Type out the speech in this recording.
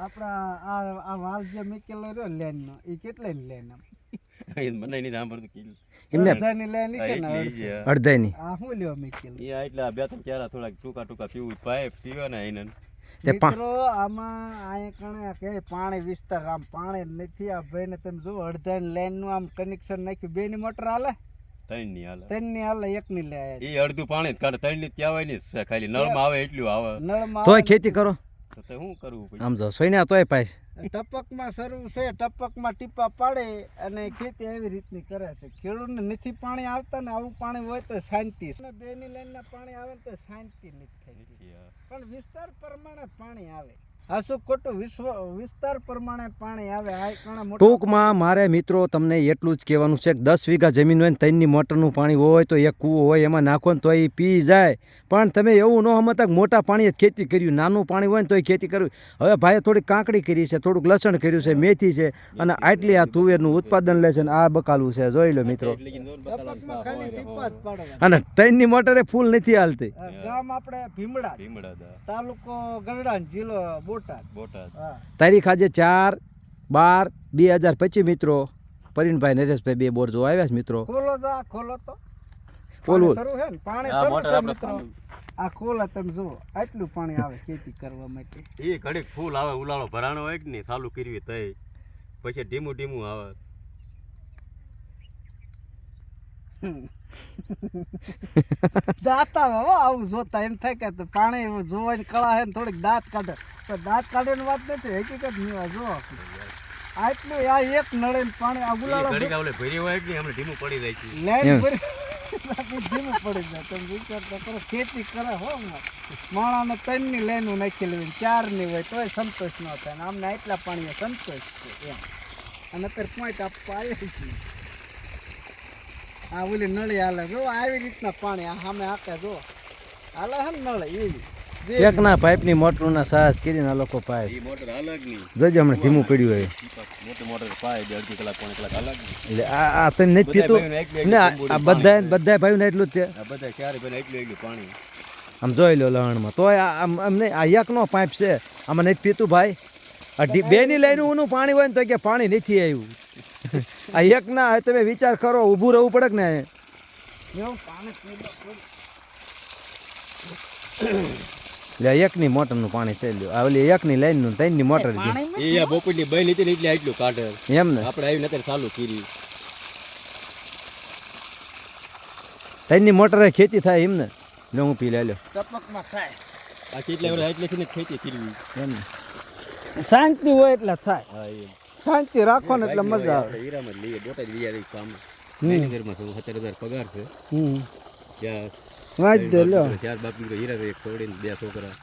આપણા આ વાલ જે મેકેલો રહ્યો લેન નો એ કેટલા ની લેન મને નહીં સાંભળતું કીધું એમને અડધાની લેન છે ને અડધાની આ હું લેવા મેકેલો એ એટલે બે ત્રણ ચારા થોડાક ટૂંકા પીવું પાઇપ પીવે ને એને મિત્રો આમાં અહીંયા કણે કે પાણી વિસ્તાર આમ પાણી નથી આ ભાઈ ને તમે જો અડધાની લેન નું આમ કનેક્શન નાખ્યું બે ની મોટર હાલે ત્રણ ની હાલે એક ની લે એ અડધું પાણી જ કાઢે ત્રણ ની ત્યાં હોય ને ખાલી નળમાં આવે એટલું આવે નળમાં તોય ખેતી કરો તો શું કરવું પછી આમ જો સોયના તોય પાઈશ ટપકમાં શરૂ છે ટપકમાં ટીપા પાડે અને ખેતી એવી રીતની કરે છે ખેડૂતને નથી પાણી આવતા ને આવું પાણી હોય તો શાંતિ છે બે ની લાઈન ના પાણી આવે તો શાંતિ નથી થતી પણ વિસ્તાર પ્રમાણે પાણી આવે આ શું ખોટું વિસ્તાર પ્રમાણે પાણી આવે આ ઘણા મોટા ટૂંકમાં મારે મિત્રો તમને એટલું જ કહેવાનું છે કે 10 વીઘા જમીન હોય ને 3 ની મોટરનું પાણી હોય તો એક કૂવો હોય એમાં નાખો ને તો એ પી જાય પણ તમે એવું ન સમજતા કે મોટા પાણીએ ખેતી કર્યું નાનું પાણી હોય ને તો એ ખેતી કરવી હવે ભાઈએ થોડી કાંકડી કરી છે થોડુંક લસણ કર્યું છે મેથી છે અને આટલી આ તુવેરનું ઉત્પાદન લે છે ને આ બકાલું છે જોઈ લો મિત્રો ટપકમાં ખાલી ટીપા જ પાડવાના. અને 3 ની મોટરે ફૂલ નથી હાલતી ગામ આપણે ભીમડા તાલુકો ગરડા જિલ્લો બોટાદ તારીખ આજે 4/12/2025 મિત્રો પરીનભાઈ નરેશભાઈ બે બોર જોવા આવ્યા છે મિત્રો ખોલો તો આ ખોલો તો બોલવું શરૂ છે ને પાણી શરૂ છે મિત્રો આ ખોલા તમે જુઓ આટલું પાણી આવે ખેતી કરવા માટે એ ઘડીક ફૂલ આવે ઉલાળો ભરાણો હોય કે નહીં ચાલુ કરવી તઈ પછી ધીમું આવે દાંત આવે હો આવું જોતા એમ થાય કે પાણી જોવાની કળા છે ને થોડીક દાંત કાઢે તો દાંત કાઢવાની વાત નથી હકીકત નહીં જો આટલું આ એક નળે પાણી આ ગુલાળો ઘડીક આવલે ભરી હોય કે હમણાં ધીમું પડી જાય છે લાઈન ભરી ધીમું પડી જાય તમે વિચાર તો કરો ખેતી કરે હો માણાને 3 ની લાઈનો નાખેલી હોય 4 ની હોય તોય સંતોષ ન થાય ને આમને આટલા પાણીએ સંતોષ છે એમ અને અત્યારે પોઈન્ટ આપવા આવ્યા છીએ આ ઓલી નળી હાલે જો આવી રીતના પાણી આ સામે આકે જો હાલે હે ને નળ એવી એકના પાઇપની મોટરના સાહસ કરીને આ લોકો પાઇપ એ મોટર અલગ નહીં જોજે હમણાં ધીમું પડ્યું હોય મોટી મોટર પાય અડધી કલાક પોણે કલાક અલગ એટલે આ તને નથી પીતું ને આ બધા ભાઈઓને એટલું જ છે આ બધા ચારે ભાઈને એટલું પાણી આમ જોઈ લો લણમાં તોય આમ નહીં આ એકનો પાઇપ છે આમાં નથી પીતું ભાઈ આ બેની લાઈન ઊનું પાણી હોય ને તો કે પાણી નથી આવ્યું આ એક ના તમે વિચાર કરો ઊભું રહેવું પડે ને એટલે એકની મોટરનું પાણી છે લ્યો આ ઓલી એકની લાઈનનું 3 ની મોટર એ આ બોપડની બે લીધી ને એટલે આટલું કાઢે એમ ને આપણે આવી નતર ચાલુ કરી 3 ની મોટરે ખેતી થાય એમ ને લો હું પી લે લ્યો ટપકમાં થાય આ કેટલા વર્ષ એટલે છે ખેતી કરવી એમ ને શાંતિ હોય એટલે થાય હા એ શાંતિ રાખો ને એટલે મજા આવે હીરામાં લઈએ બોટાદ વિયારી કામ મેનેજરમાં છું 70,000 પગાર છે ત્યાં વાંચ દે લ્યો 4 બાપ હીરા એક છોડીને 2 છોકરા